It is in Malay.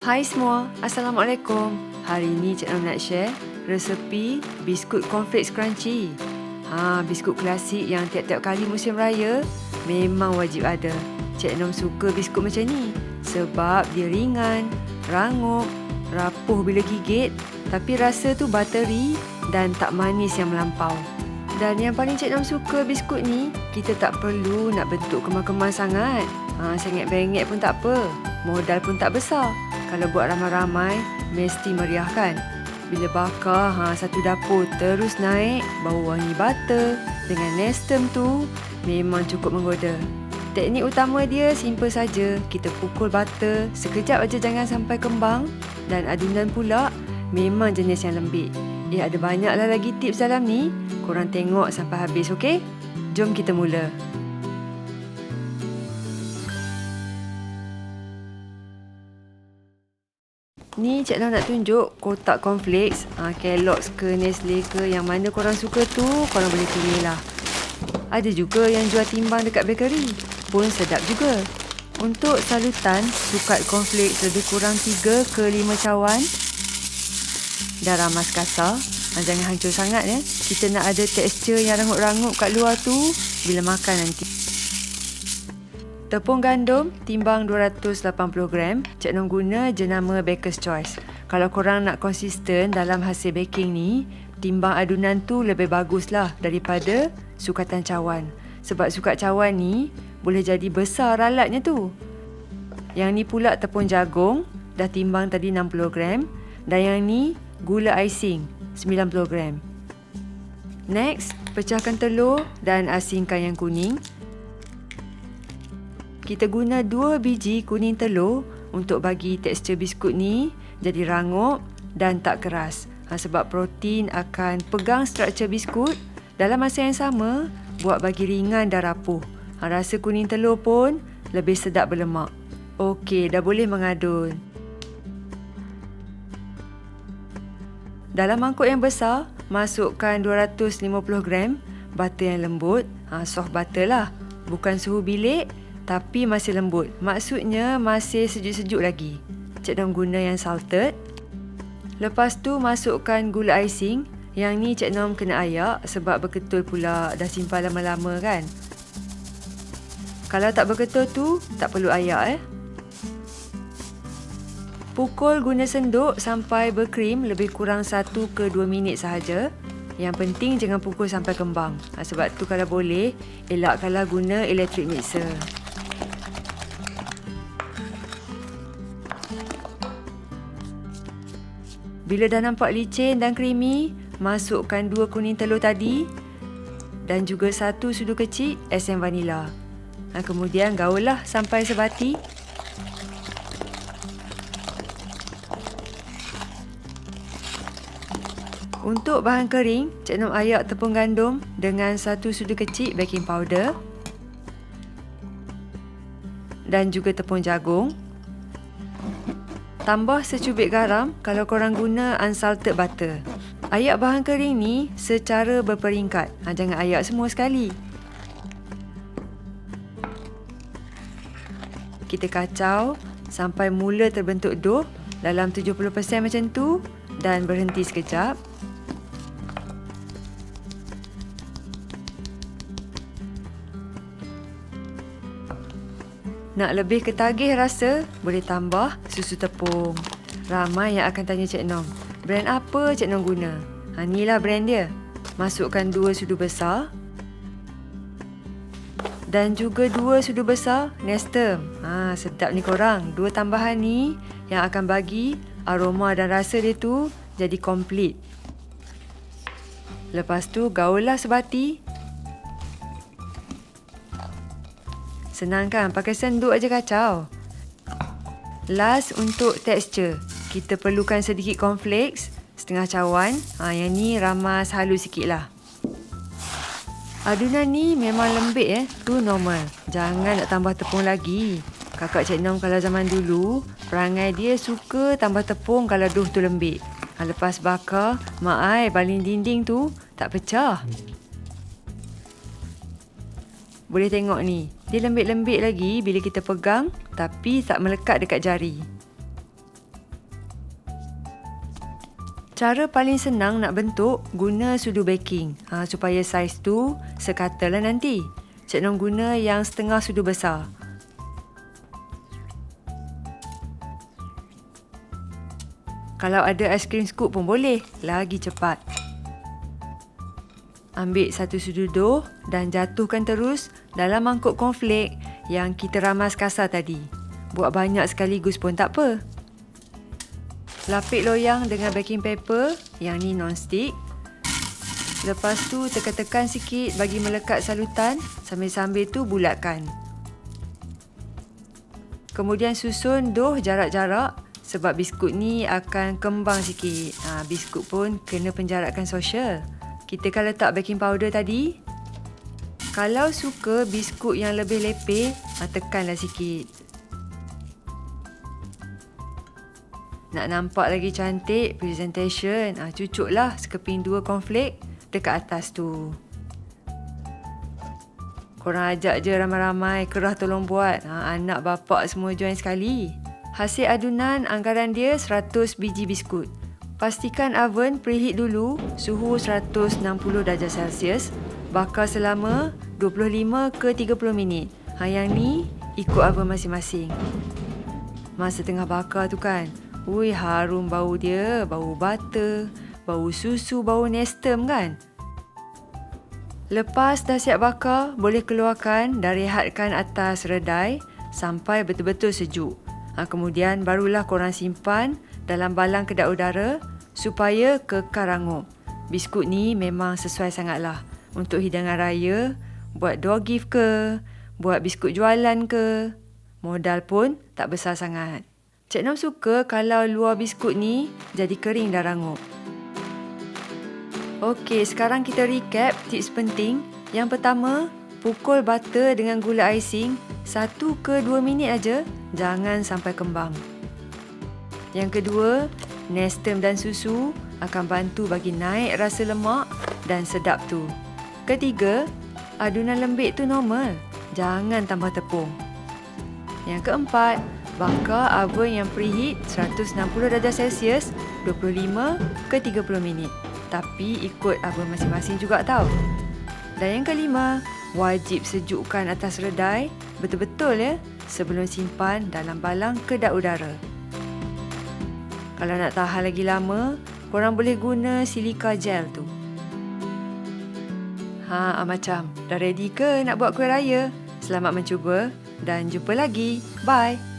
Hai semua, Assalamualaikum. Hari ini Cik Nom nak share resepi biskut cornflakes crunchy. Biskut klasik yang tiap-tiap kali musim raya memang wajib ada. Cik Nom suka biskut macam ni sebab dia ringan, rangup, rapuh bila gigit, tapi rasa tu buttery dan tak manis yang melampau. Dan yang paling Cik Nom suka biskut ni, kita tak perlu nak bentuk kemas-kemas sangat. Sengit-bengit pun tak apa, modal pun tak besar. Kalau buat ramai-ramai, mesti meriah kan? Bila bakar, satu dapur terus naik, bau wangi butter dengan nestem tu memang cukup menggoda. Teknik utama dia simple saja. Kita pukul butter, sekejap aja jangan sampai kembang. Dan adunan pula memang jenis yang lembik. Ada banyaklah lagi tips dalam ni. Korang tengok sampai habis, okey? Jom kita mula. Ni Cik Nom nak tunjuk kotak cornflakes, Kellogg's ke Nestle ke, yang mana korang suka tu korang boleh pilih lah. Ada juga yang jual timbang dekat bakery, pun sedap juga. Untuk salutan, sukat cornflakes lebih kurang 3 ke 5 cawan. Dah ramas kasar, jangan hancur sangat ya. Kita nak ada tekstur yang rangup-rangup kat luar tu bila makan nanti. Tepung gandum timbang 280 gram. Cik Nom guna jenama Baker's Choice. Kalau korang nak konsisten dalam hasil baking ni, timbang adunan tu lebih baguslah daripada sukatan cawan. Sebab sukat cawan ni boleh jadi besar ralatnya tu. Yang ni pula tepung jagung, dah timbang tadi 60 gram. Dan yang ni gula icing 90 gram. Next, pecahkan telur dan asingkan yang kuning. Kita guna 2 biji kuning telur untuk bagi tekstur biskut ni jadi rangup dan tak keras. Sebab protein akan pegang struktur biskut. Dalam masa yang sama, buat bagi ringan dan rapuh. Rasa kuning telur pun lebih sedap berlemak. Okey, dah boleh mengadun. Dalam mangkuk yang besar, masukkan 250 gram butter yang lembut. Soft butter lah. Bukan suhu bilik, tapi masih lembut. Maksudnya masih sejuk-sejuk lagi. Cik Nom guna yang salted. Lepas tu masukkan gula icing. Yang ni Cik Nom kena ayak sebab berketul pula, dah simpan lama-lama kan. Kalau tak berketul tu, tak perlu ayak Pukul guna senduk sampai berkrim lebih kurang 1 ke 2 minit sahaja. Yang penting jangan pukul sampai kembang. Sebab tu kalau boleh, elakkanlah guna electric mixer. Bila dah nampak licin dan creamy, masukkan 2 kuning telur tadi dan juga 1 sudu kecil esen vanila. Kemudian gaullah sampai sebati. Untuk bahan kering, Cik Nom ayak tepung gandum dengan 1 sudu kecil baking powder dan juga tepung jagung. Tambah secubit garam kalau korang guna unsalted butter. Ayak bahan kering ni secara berperingkat. Jangan ayak semua sekali. Kita kacau sampai mula terbentuk dough dalam 70% macam tu dan berhenti sekejap. Nak lebih ketagih rasa, boleh tambah susu tepung. Ramai yang akan tanya Cik Nom, brand apa Cik Nom guna? Inilah brand dia. Masukkan 2 sudu besar. Dan juga 2 sudu besar nestem. Sedap ni korang. 2 tambahan ni yang akan bagi aroma dan rasa dia tu jadi komplit. Lepas tu gaullah sebati. Senang kan? Pakai senduk aja kacau. Last untuk tekstur. Kita perlukan sedikit cornflakes, setengah cawan. Yang ni ramas halus sikit lah. Adunan ni memang lembik tu normal. Jangan nak tambah tepung lagi. Kakak Cik Nom kalau zaman dulu, perangai dia suka tambah tepung kalau dough tu lembik. Lepas bakar, mak baling dinding tu tak pecah. Boleh tengok ni, dia lembik-lembik lagi bila kita pegang tapi tak melekat dekat jari. Cara paling senang nak bentuk, guna sudu baking. Supaya saiz tu sekata lah nanti. Cik Nom guna yang setengah sudu besar. Kalau ada aiskrim scoop pun boleh, lagi cepat. Ambil satu sudu dough dan jatuhkan terus dalam mangkuk cornflake yang kita ramas kasar tadi. Buat banyak sekaligus pun tak apa. Lapik loyang dengan baking paper, yang ni non-stick. Lepas tu tekan-tekan sikit bagi melekat salutan, sambil-sambil tu bulatkan. Kemudian susun dough jarak-jarak sebab biskut ni akan kembang sikit. Biskut pun kena penjarakkan social. Kita kan letak baking powder tadi. Kalau suka biskut yang lebih lepeh, tekanlah sikit. Nak nampak lagi cantik, presentation, cucuklah sekeping 2 cornflake dekat atas tu. Korang ajak je ramai-ramai, kerah tolong buat. Anak bapak semua join sekali. Hasil adunan anggaran dia 100 biji biskut. Pastikan oven preheat dulu, suhu 160 darjah Celsius. Bakar selama 25 ke 30 minit. Yang ni ikut oven masing-masing. Masa tengah bakar tu kan, harum bau dia, bau butter, bau susu, bau nestem kan. Lepas dah siap bakar, boleh keluarkan dan rehatkan atas redai sampai betul-betul sejuk. Kemudian barulah korang simpan dalam balang kedap udara supaya kekal rangup. Biskut ni memang sesuai sangatlah untuk hidangan raya, buat door gift ke, buat biskut jualan ke. Modal pun tak besar sangat. Cik Nom suka kalau luar biskut ni jadi kering dan rangup. Okey, sekarang kita recap tips penting. Yang pertama, pukul butter dengan gula icing 1 ke 2 minit aja, jangan sampai kembang. Yang kedua, nestem dan susu akan bantu bagi naik rasa lemak dan sedap tu. Ketiga, adunan lembik tu normal, jangan tambah tepung. Yang keempat, bakar oven yang preheat 160 darjah Celsius 25 ke 30 minit. Tapi ikut oven masing-masing juga tau. Dan yang kelima, wajib sejukkan atas redai betul-betul ya sebelum simpan dalam balang kedap udara. Kalau nak tahan lagi lama, korang boleh guna silika gel tu. Macam dah ready ke nak buat kuih raya? Selamat mencuba dan jumpa lagi. Bye.